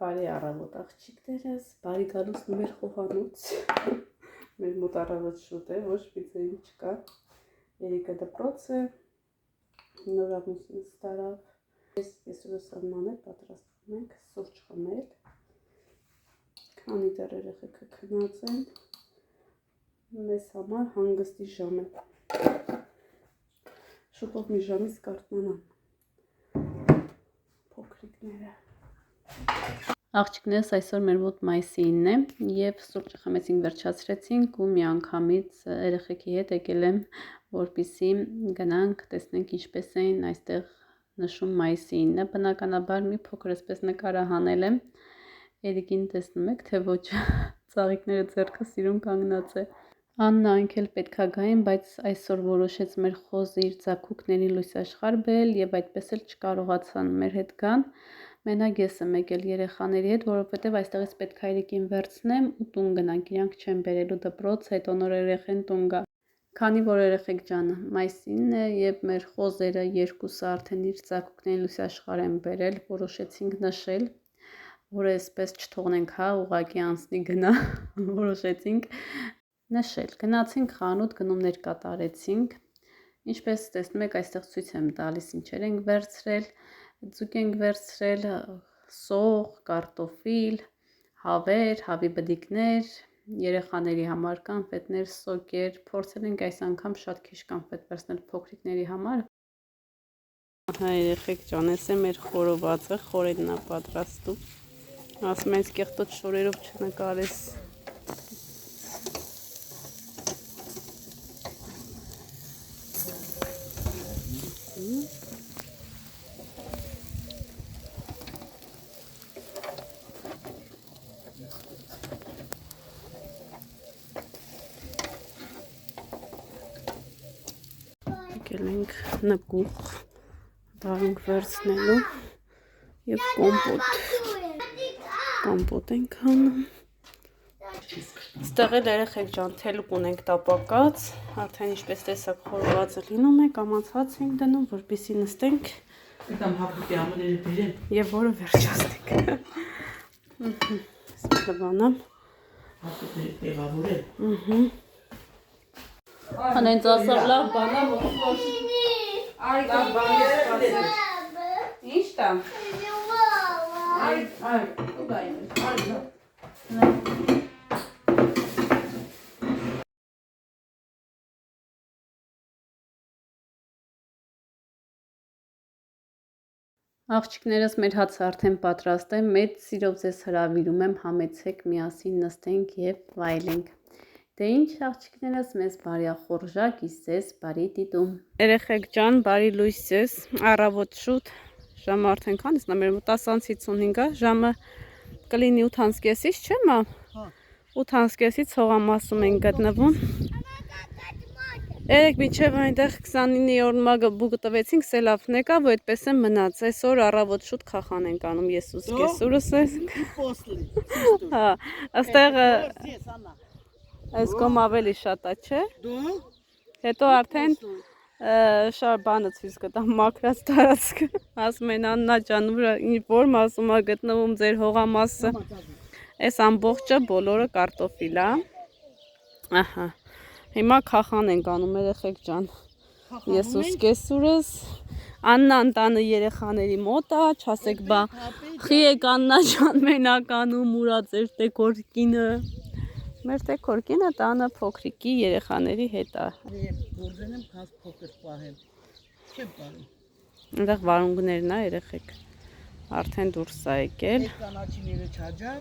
Բարի առավոտ աղջիկներս, բարի գալուց մեր խոհանոց, մեր մոտ առավոտ շուտ է, ոչ պիցերի չկա, Երիկը դպրոց է, նոր ամուսինս տարավ, ես ուսանման պատրաստվում ենք սուրճ խմել, քանի դեռ երեխեքը քնած են, մեզ համար հանգստի ժամ է, շուտով մի ժամից կարթնանամ, փոքրիկները։ Աղջիկներս այսօր մեր մոտ մայիսի 9 է և սուրճը խմեցինք վերջացրեցինք ու միանգամից երեխեքի հետ եկել եմ, որպեսզի գնանք տեսնենք ինչպես էին այստեղ նշում մայիսի 9-ը, բնականաբար մի փոքր էսպես նկարահանել եմ, Երիկին տեսնում եք, թե ոչ ծաղիկները ձեռքը սիրուն կանգնած է։ Աննա ինքել պետքա գային, բայց այսօր որոշեց մեր խոզը իր ձագուկների լույս աշխարհ բերել և այդպես էլ չկարողացան մեր հետ գան։ Մենակ ես եմ եկել երեխաների հետ, որովհետև այստեղից պետք է Երիկին վերցնեմ ու տուն գնանք, իրանք չեն բերելու դպրոց, հետո նոր երեխեն տուն գա։ Քանի որ երեխեք ջանը մայիսին է և մեր խոզերը երկուսը արդեն իր ձագուկների լույս աշխարհ են բերել, որոշեցինք նշել, որ այսպես չթողնենք, հա, ուղղակի անցնի գնա, որոշեցինք նշել։ Գնացինք խանութ, գնումներ կատարեցինք։ Ինչպես տեսնում եք, այստեղ ցույց եմ տալիս ինչեր ենք վերցրել, ձուկ ենք վերցրել, սող, կարտոֆիլ, հավեր, հավի բդիկներ, երեխաների համար կանֆետներ, սոկեր, փորձել ենք այս անգամ շատ քիչ կանֆետ վերցնել փոքրիկների համար։ Ահա երեխեք ջան, էս է մեր խորովածը, խորենն է պատրաստում։ Ասում են կեղտոտ շորերով չնկարես։ Եկել ենք նկուղ դարունք վերցնելու և կոմպոտ ենք անում։ Ստեղ էլ երեխեք ջան թելուկ ունենք տապակած, արդեն ինչպես տեսակ խորովածը լինում է, կամացած ենք դնում, որպեսզի նստենք և որը վերջացնենք։ Սպլվանամ։ Հենց ասավ լավ բանա, որ լավ բան ես կասել։ Ինչ տամ։ Աղջիկներս մեր հացը արդեն պատրաստ է, մեծ սիրով ձեզ հրավիրում եմ, համեցեք միասին նստենք և վայելենք։ Դե ինչ աղջիկներս, մեզ բարյախորժակ, ձեզ բարի դիտում։ Երեխեք ջան, բարի լույս ձեզ, առավոտ շուտ, ժամը արդեն քանիսն է, մեր 10:55-ը, ժամը կլինի 8:30-ից, չէ՞ մա։ 8:30-ից հողամասում ենք գտնվում։ Երեք մինչև այնտեղ 29-րդ մագը բուկը տվեցինք, սելավն եկավ, ու այդպես է մնաց։ Այսօր առավոտ շուտ խախան ենք անում ես ու սկեսուրս ենք։ Հա, այստեղ այս կողմ ավելի շատ է, չէ։ Հետո արդեն շար բանը ցույց կտամ, մաքրած տարածքը։ Ասում են Աննա ջան, որ մասում է գտնվում ձեր հողամասը։ Այս ամբողջը բոլորը կարտոֆիլ է։ Ահա։ Հիմա խախան ենք անում երեխեք ջան։ Ես ու սկեսուրս։ Աննան տանը երեխաների մոտ է, չասեք բա խի եք Աննա ջան մենականում ուրա ձեր տեկոր կինը։ Մեր տեկոր կինը տանը փոքրիկի երեխաների հետ է։ Գործենեմ քաս փոքր պահել։ Չեմ պահում։ Այնտեղ վարունգներն է երեխեք։ Արդեն դուրս է եկել։ Կանաչիները չաջավ։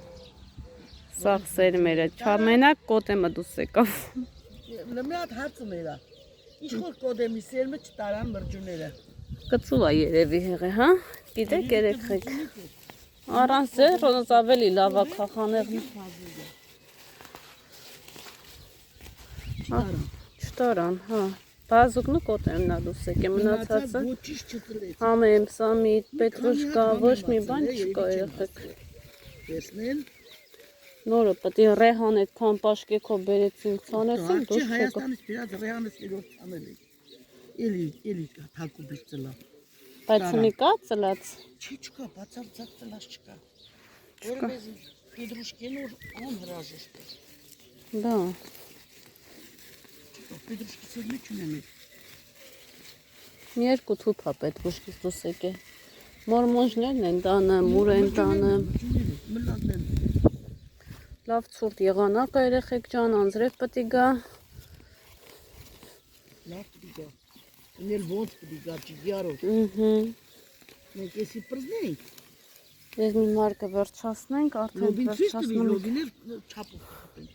Սաղսեր մերը, չամենակ կոտեմը դուս եկավ։ Մի հատ հարցում երա։ Ինչ որ կոդեմի սերմը չտարան մրջուները։ Կծու է երևի հեղե, հա։ Գիտեք երեխեք։ Առանց ձեր ոնց ավելի լավ է խախաներն։ Չտարան, հա։ Բազուկն ու կոտեմն է դուս եկե մնացածը։ Համեմ, սամիտ, պետրուշկա, ոչ մի բան չկա երեխեք։ Տեսնել։ Նորը պետք է ռեհան այդքան պաշկեքով բերեցինք ցանեցինք դուս չկա։ Հայաստանից բերած ռեհանը սիրով ցանել է։ Էլի թակուբից ծլա։ Բայց մի կա ծլած։ Չի չկա, բացարձակ ծլած չկա։ չկա։ Պետրուշկեն որ անհրաժեշտ է։ Դա։ Պետրուշկի սերմի չունեմ։ Երկու թուփ է պետրուշկից դուս եկե։ Մորմոնջներն են տանը, մուր են տանը։ Մլանն Լավ ցուրտ եղանակ է երեխեք ջան, անձրև պետք է գա։ լավ դիգա։ Ինել ոնց դիգա ճիգարով։ Մենք էսի պրզնենք։ Ես մի մարկը վերջացնենք, արդեն վերջացնում ենք։ Լոբիներ չափով կապենք։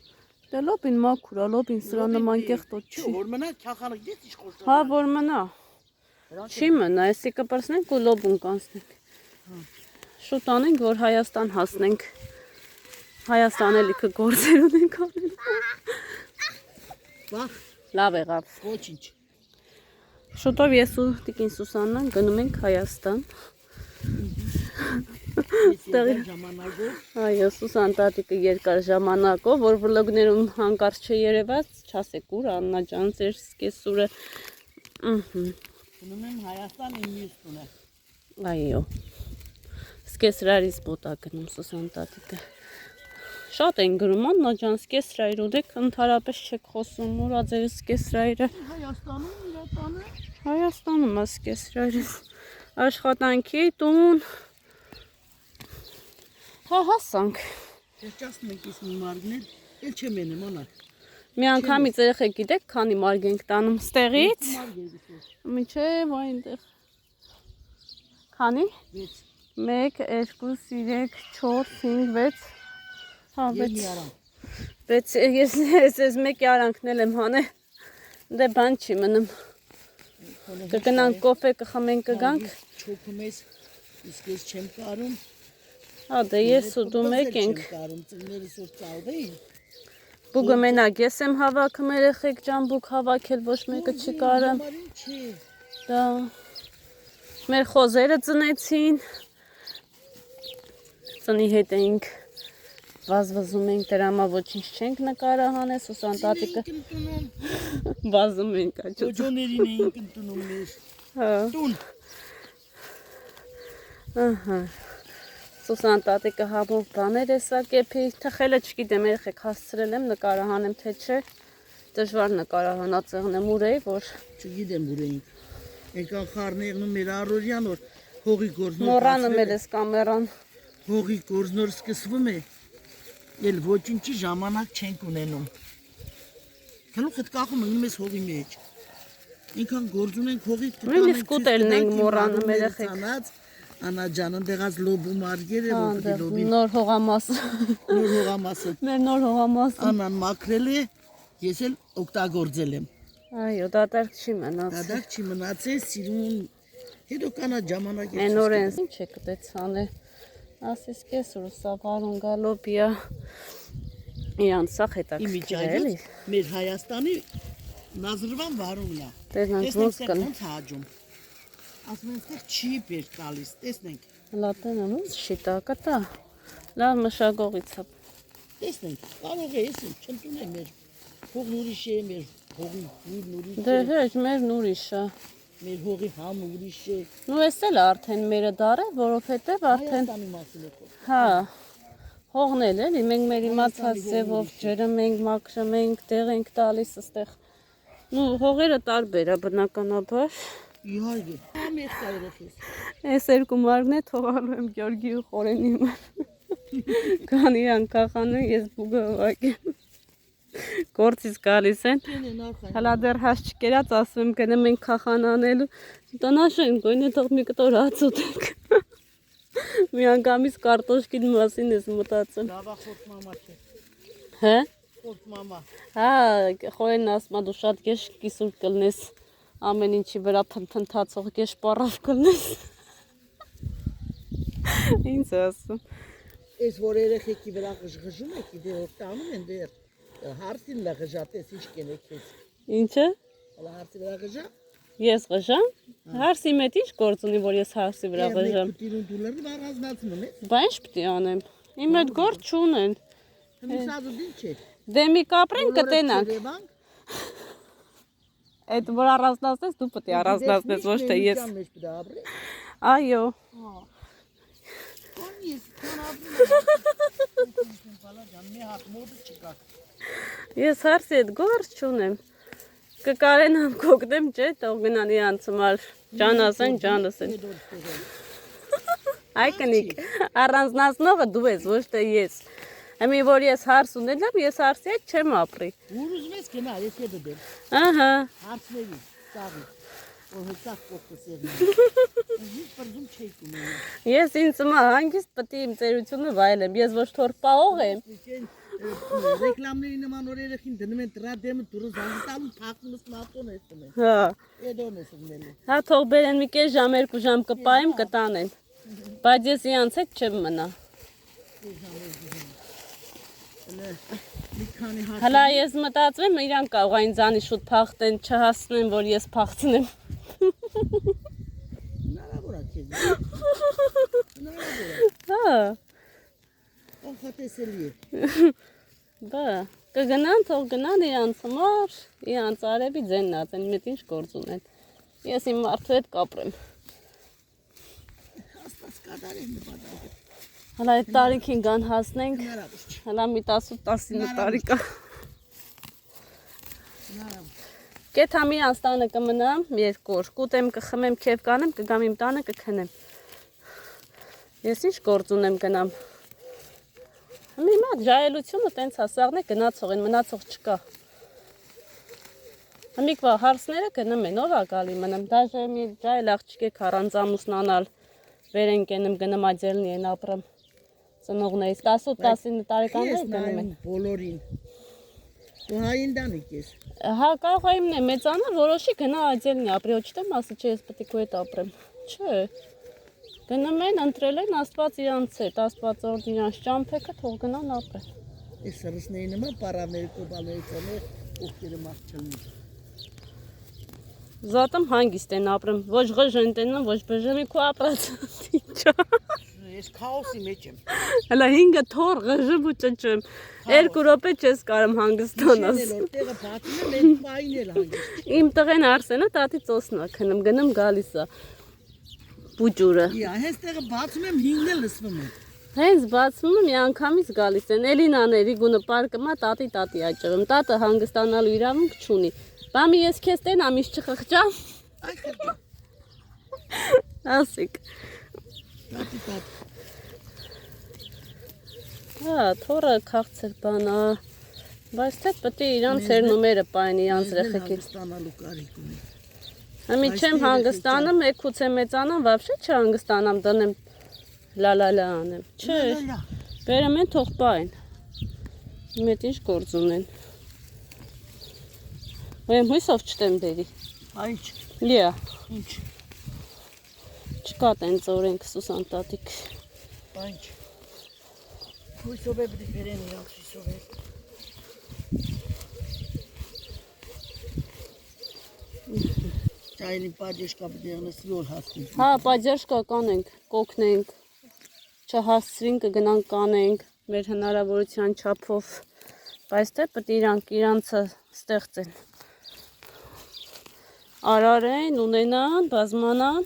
Դե լոբին մաքուր է, լոբին սրա նման կեղտոտ չի։ Որ մնա քախանակ դես ինչ խոստա։ Հա, որ մնա։ Չի մնա, էսի կպրսնենք ու լոբուն կանցնենք։ Շուտ անենք, որ Հայաստան հասնենք։ Հայաստան էլի կգործեր ունենք անել։ Բախ, Լավ եղավ։ ոչինչ։ Շուտով ես ու Տիկին Սուսաննան գնում ենք Հայաստան։ Երկար ժամանակով Այո, Սուսան տատիկը երկար ժամանակով, որ վլոգներում հանկարծ չերևաց, չասեք ուր Աննա ջան, ձեր սկեսուրը։ գնում եմ Հայաստան իմ մյուս տունը։ Այո։ Սկեսրարից մոտ է գնում Սուսան տատիկը։ Շատ են գրում Աննա ջան, սկեսրայր ուտեք, ընդհանրապես չեք խոսում, ուրա ձեր սկեսրայրը։ Հայաստանում իր տանը։ Հայաստանում է սկեսրայրը։ Աշխատանքի տուն։ Հա հասանք։ Վերջացնում ենք ես մի մարգներ, էլ չեմ ենեմ անակ։ Մի անգամից երեխեք գիտեք, քանի մարդ ենք տանում ստեղից։ Միջև այնտեղ։ Քանի? 1, 2, 3, 4, 5, 6, հա 6, ես մեկի արանքն եմ հանել, դե բան չի մնում, կգնանք կոֆե կխմենք կգանք, Չոքում ես, իսկ ես չեմ կարում, հա դե ես ու դու մեկ ենք, ծններս որ ծալվեին, բուգը մենակ ես եմ հավաքում երեխեք ջան, բուգ հավաքել ոչ մեկը չի կարում, դա, մեր խոզերը ծնեցին, ծնի հետ էինք, վազվզում ենք դրամա ոչինչ չենք նկարահանել, Սուսան տատիկը վազում ենք աճուց։ Ոջոներին էինք ընտունում մեր տուն։ Սուսան տատիկը համով բաներ է սա կեպի, թխելը չգիտեմ երեխեք հասցրել եմ նկարահանեմ թե չէ, դժվար նկարահանածեղն եմ ուր էի, որ Չգիտեմ ուր էինք, եկան խառներն ու մեր առորյան որ հողի գործնոր մոռանում էլ ես կամերան։ Հողի գործնոր սկսվում է, էլ ոչինչի ժամանակ չենք ունենում։ Գլուխդ կախում ենք մեզ հողի մեջ։ Ինքան գործ ունենք հողի Նույնիսկ ուտելն ենք մոռանում երեխեք։ Անա ջան, ընդեղած լոբու մարգերը, որ լոբի Նոր հողամաս։ նոր հողամասը։ Մեր նոր հողամաս։ Անան մաքրել է, ես էլ օգտագործել եմ։ Այո, դատարկ չի մնաց։ Դադակ չի մնացել, սիրուն, հետո կանա ժամանակ Են օրենս ինչ է կտեցանել։ Ասես կես որ սա բարուն գալոբիա։ Իրանց սա հետաքրքիր էլի։ Մեր Հայաստանի Նազրվան վարումյա։ Տեսնենք ոնց կն։ Ոնց հաջում։ Ասում են ստեղ չի բեր տալիս, տեսնենք։ Լատենը ոնց շիտա կտա։ Լավ մշակողից է։ Տեսնենք, կարող է ես չընդունեմ մեր հողն ուրիշ է, մեր հողի հյուրն ուրիշ Դե է, հեչ մերն ուրիշ է։ մեր հողի համը ուրիշ է։ Նու էս էլ արդեն մերը դար է, որովհետև արդեն Հայաստանի մասին է խոսքը։ հա հողն էլ էլի մենք մեր իմացած ձևով ջրում ենք, մաքրում ենք, տեղ ենք տալիս այստեղ։ Նու հողերը տարբեր է բնականաբար։ Իհարկե, ամեղ կա երեխես։ Այս երկու մարգն է թողալու եմ Գյորգի ու Խորենի մար։ Կան իրան կախանում, ես բուգը վակեմ։ Գործից գալիս են։ Հլա դեռ հաս չկերած ասում եմ գնեմ ենք կախան անելու։ Տնաշեն գույնը թող մի կտոր հաց ուտենք։ Մի անգամից կարտոշկին մասին ես մտածել։ Լավա խորտ մամա չէ։ Հե։ Խորտ մամա։ Հա, Խորենն ասում է դու շատ գեշ կիսուր կլնես։ Ամեն ինչի վրա փնթփնթացող գեշ պարավ կլնես։ Ինչ ասում։ Այս որ երեխեքի վրա ղժղժում եք, դե օգտանում են դեր հարցին լղժատես ինչ կենեք ես։ Ինչը։ Հələ հարցի վրա ղժա։ Ես ղժամ։ Հարսի մեջ ինչ գործ ունի, որ ես հարսի վրա ղժամ։ Դուլերն առանձնացնում ես։ Բա ինչ պիտի անեմ։ Իմ հետ գործ չունեն։ Հնիսազու դին չէ։ Դե մի կապրեն կտենանք։ Այդ որ առանձնացնես, դու պետք է առանձնացնես, ոչ թե ես։ Այո։ Ես կան ապրում Ես հարսի հետ գործ չունեմ։ Կկարենամ կոգնեմ, չէ, թող գնան իրանց համար ջան ասեն, ջան ասեն։ Այ կնիկ, առանձնացնողը դու ես, ոչ թե ես։ Հիմի որ ես հարս ունենամ, ես հարսի հետ չեմ ապրի։ Ուր ուզվես գնա, ես եդը դեմ։ Ահա։ Հարսների, սաղի, որ հսաղ կողքս եղնեմ։ Ես պրդում չեիք ունենա։ Ես ինձ մա հանգիստ պտի իմ ծերությունը վայելեմ, ես ոչ թոր պաղող եմ։ Ռեկլամների նման որ երեխին դնում են տրադեմը դուրս զանգտալու փակումս մատոն ես տնում։ Հա։ Էդոն ես ունելու։ Հա թող բերեն մի կես ժամ, 2 ժամ կպայեմ, կտանեն։ Բայց ես իրանց հետ չեմ մնա։ Հələ ես մտածում եմ իրան կարող է ինձանի շուտ փախտեն, չհասնեն, որ ես փախցնեմ։ Հնարավոր է քեզ։ Հնարավոր է։ Հա։ Անխատեսելի է։ Բա, կգնան, թող գնան իրանց համար, իրանց արևի ձեննած են, մետ ինչ գործ ունեն։ Ես իմ մարդու հետ կապրեմ։ Աստված կատարեն նպատակը։ Հələ այդ տարիքին գան հասնենք, Հնարավոր չէ։ հələ մի 10-19 տարի կա։ Հնարավոր։ Կեթամ իրանց տանը կմնամ 2 օր, կուտեմ կխմեմ, քեֆ կանեմ, կգամ իմ տանը կքնեմ։ Ես ինչ գործ ունեմ գնամ։ Հիմա ջայելությունը տենց հասաղն է գնացող են, մնացող չկա։ Հիմիկվա հարսները գնում են, ով է գալի մնամ, դաժե մի ջայել աղջիկ առանց ամուսնանալ, վեր են կենում գնում աջելնի են ապրում, ծնողներից, 10-19 տարեկաններ գնում են։ Բոլորին։ Ու հային դանիք ես։ Հա կարող է իմն է մեծանը, որոշի գնա աջելնի ապրի, ոչ թե մասը չէ, ես պետք է քո հետ ապրեմ, չէ։ Գնում են, ընտրել են, աստված իրանց հետ, աստված օրդ իրանց ճամփեքը թող գնան ապրեն։ Ես սրսների նման պարավների կոբալների ծոներ ովքերը մարդ չլնի։ Զատում հանգիստ են ապրում, ոչ ղժենտ են, ոչ բժեմի քո ապրած ինչա։ Ես քաոսի մեջ եմ։ Հələ 5 թոր ղժմ ու ճճեմ, 2 րոպե չես կարում հանգստանաս։ Տեղը բացում եմ, ես պային էլ հանգիստ։ Իմ տղեն Արսենը տատի ծոսնա քնում, գնում գալիս է։ Բուջուրը։ Հենց տեղը բացում եմ 5-ն էլ լսվում է։ Հենց բացում եմ, մի անգամից գալիս են։ Էլինաների գունը պարկմա տատի աջողում։ Տատը հանգստանալու իրավունք չունի։ Բամի ես քեզ տենամ, իշ չխղճամ։ Այ կրկա։ Ասիկ։ Տատի տատ։ Հա, թորը քաղցր բանա։ Բայց թե պետք է իրանց էր նոմերը պային իրանց երեխեքին։ Ստանալու կարիք ունի։ Համի չեմ հանգստանում, եկուց է մեծանամ, վաբշե չհանգստանամ, դնեմ լալալա անեմ։ Չէ, բերեմ են թող պային։ Մետ ինչ գործ ունեն։ Ոյեմ հույսով չտեմ դերի։ Այչ, Լիա, ինչ, չկա տենց օրենք Սուսան տատիկ։ այչ։ Հույսով է բդի բերեն իրանց հույսով է։ Ճայլի պաջեշկա բդի եղնես յոր հասնենք։ Հա, պաջեշկա կանենք, կոքնենք, չհասցրին կգնանք կանենք, մեր հնարավորության չափով, բայց թե պետք է իրանցը ստեղծեն։ Արարեն, ունենան, բազմանան,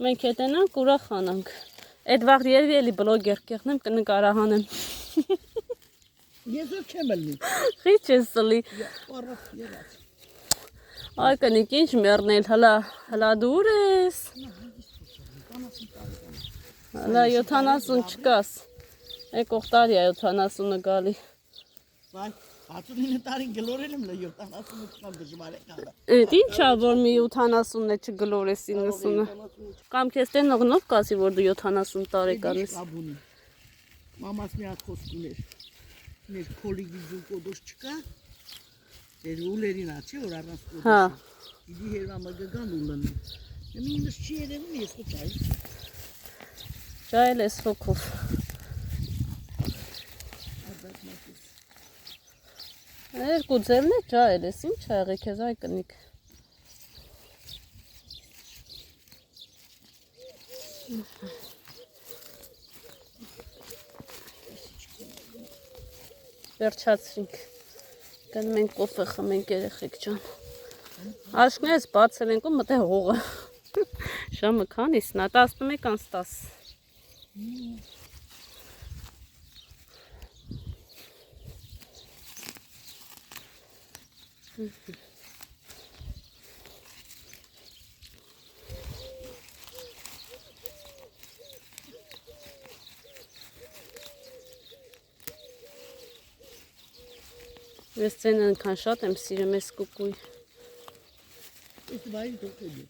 մենք հետենանք, ուրախանանք։ Այդ վաղ երևի էլի բլոգեր կեղնեմ, կնկարահանեմ։ Ես որ չեմ ելնի։ Խիչ ես սլի։ Պարավ եղած։ Այ կնիկ ինչ մեռնել, հլա դուր ես։ Հլա 70 չկաս։ Եկող տարի է 70-ը գալի։ Վայ, 69 տարին գլորել եմ լը 78 կամ դժվար է կալա։ Էդ ինչա որ մի 80-ն է չգլորես 90-ը։ Կամ քեզ տենողնով կասի որ դու 70 տարեկան ես։ Մամաս մի հատ խոսք ուներ։ Մեր քոլիգի ձու կոդոս չկա։ Դեր ուլերին աչի որ առանց կոդոս։ Հա։ Իդի հերվամը գգան ուլն։ Նույնս չի երևում ես խոչայ։ Ջայել ես հոգով։ Երկու ձևն է ջայել ես, ինչ ա եղի քեզ այ կնիկ։ Վերջացրինք։ Գնում ենք կոֆե խմենք երեխեք ջան։ Աշկներս բացել ենք ու մտե հողը։ Ժամը քանիսն է 11:10։ Ես ձենը այնքան շատ եմ սիրում ես կուկույ։ Ես վայր դոկելի։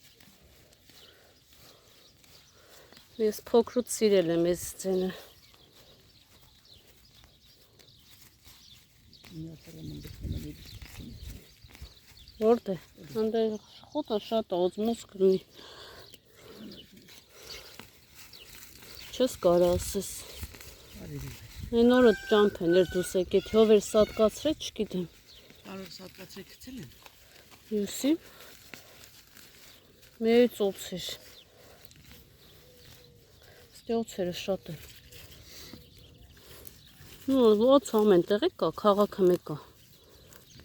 Ես փոքրուց սիրել եմ ես ձենը։ Որտե՞։ Անդեր խոտը շատ է, ուզում ես կլինի։ Չես կարա ասես։ Այն օրը ճամփ են էր դուս եկետ, հով էր սատկացրեց, չգիտեմ։ Կարող սատկացրեք գցել են։ Յուսի։ Մեր ծոց էր։ Ստե օծերը շատ են։ Ոց ամեն տեղի կա, քաղաքը մեկ կա։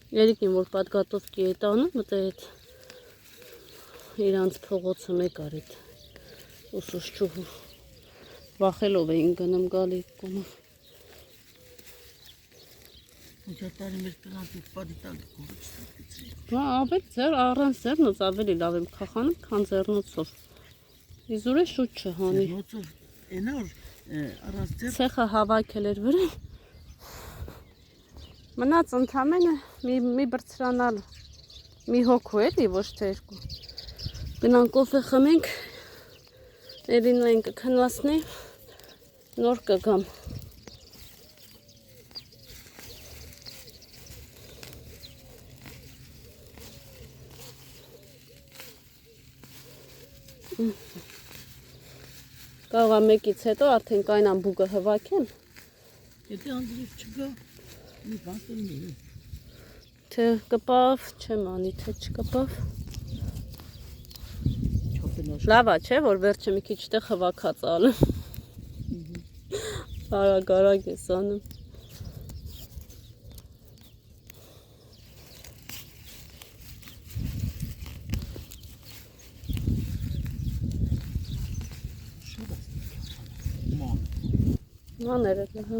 Երիկին որ պատգատովքի է տանում, մտե այդ իրանց փողոցը մեկար այդ ուսուցչուհու վախելով էին գնում գալի կոմով։ Ուջատարի մեր տղան դուք պատի տալ կողոց ստացրի։ Բա ավել ձեր առանց ձեռնոց ավելի լավ եմ քախանում, քան ձեռնոցով։ Իզուր է շուտ չհանի։ Ձեռնոցով այնոր առանց ձեռ Ցեխը հավաքել էր վրան։ Մնաց ընդամենը մի բրցրանալ մի հոգու էլի, ոչ թե երկու։ Գնանք կոֆե խմենք, Էլինային կքննացնի, նոր կգամ։ Կարող է մեկից հետո արդեն կայնան բուգը հվաքեմ։ Եթե անձրիվ չգա, մի բան կլինի։ Թե կպավ, չեմ անի, թե չկպավ։ Լավ է, չէ, որ վերջը մի քիչ տեղ հվաքած ալեմ։ Արագ ես անում։ Մաներ է, հա։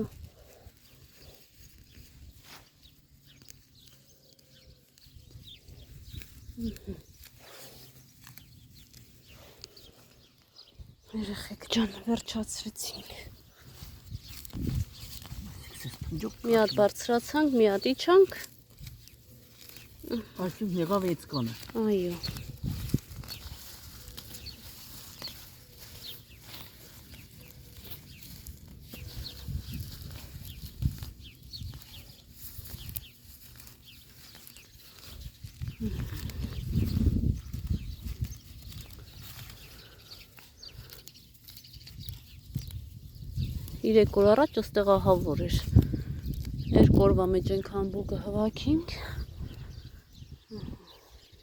Երեխեք ջան, վերջացրեցինք։ Մի հատ բարձրացանք, մի հատ իջանք։ Այսինքն եղավ 6 կանը։ Այո։ Երեք օր առաջ այստեղ ահավոր էր։ Երկու օրվա մեջ այնքան բուգը հվաքինք։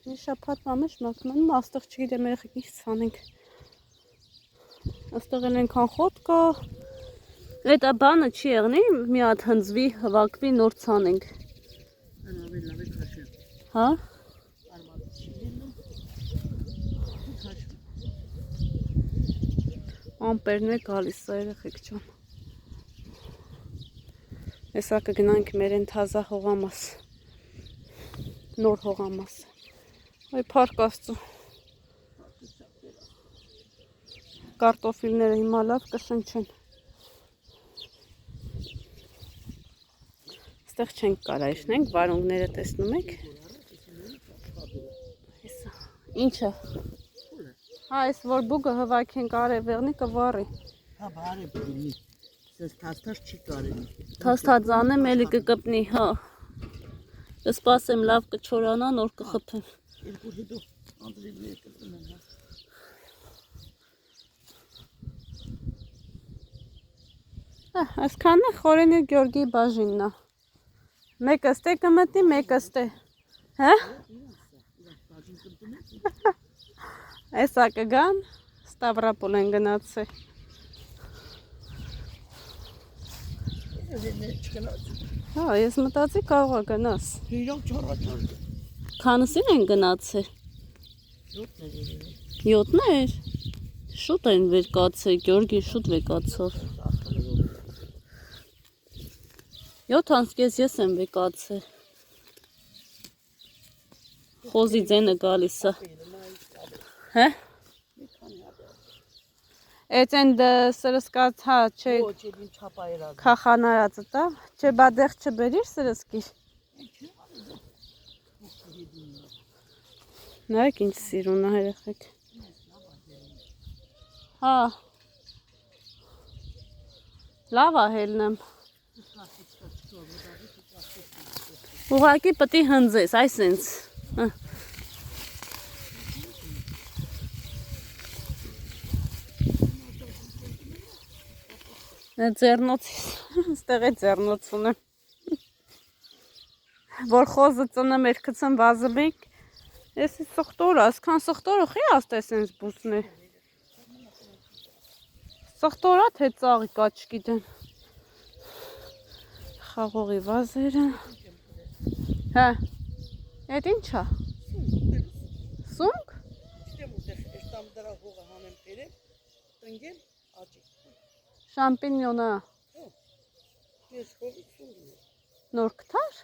Մի շաբաթվա մեջ մաքմանում, աստեղ չգիտեմ երեխեք ինչ ցանենք։ Աստեղ էլ այնքան խոտ կա։ Այդ բանը չի եղնի, մի հատ հնձվի, հվաքվի, նոր ցանենք։ Անավել լավ է քաշել։ Հա։ Արմատը չի լինում։ Ամպերն է գալիս սա երեխեք ջան։ Հեսա կգնանք մեր են թազա հողամաս, նոր հողամաս, այ պարկ աստու, կարտոֆիլները հիմա լավ կշնչեն, ստեղ չենք կարա իշնենք, վարունգները տեսնում եք, ինչը, հա ես որ բուգը հվայք ենք արևեղնի կվարի, հա բարի բինի, սես թաստար չի կարելի, թաստած անեմ էլի կկպնի, հա, կսպասեմ լավ կչորանա, նոր կխպեմ, երկու հետո անձրիվները կպնեն, հա, այսքանն է խորենի Գյորգի բաժինն է, մեկը ստե կմտնի, մեկը ստե, հա, այսա կգան, Ստավրապոլ են գնացե, հա, ես մտածի կարող է գնաս, իրանք չառաջար քանսին են գնացե, 7-ներ, շուտ են վեկացե, Գյորգի շուտ վեկացավ, 7 անց կես ես եմ վեկացե, Խոզի ձենը գալիս է։ Հե։ Էցեն սրսկած հա չէ Ոչ, էլ չապա երազը։ քախանարածը տա, չէ բադեղ չբերիր սրսկիր։ Նայեք ինչ սիրուն է երեխեք։ Հա։ Լավ է հելնեմ։ Ուղղակի պետք է հնձես, այսենց։ Ձեռնոց, ստեղ է ձեռնոց ունեմ։ Որ խոզը ծնեմ էր կցեմ վազըմիկ, ես սխտորը, ասքան սխտորը խի աստես ենս բուսն է։ Սխտորա թե ծաղի կաչկի դեն։ Խաղողի վազերը։ Հա, էդ ինչ է։ Սունկ։ Շամպինյոնը։ Նոր կթար։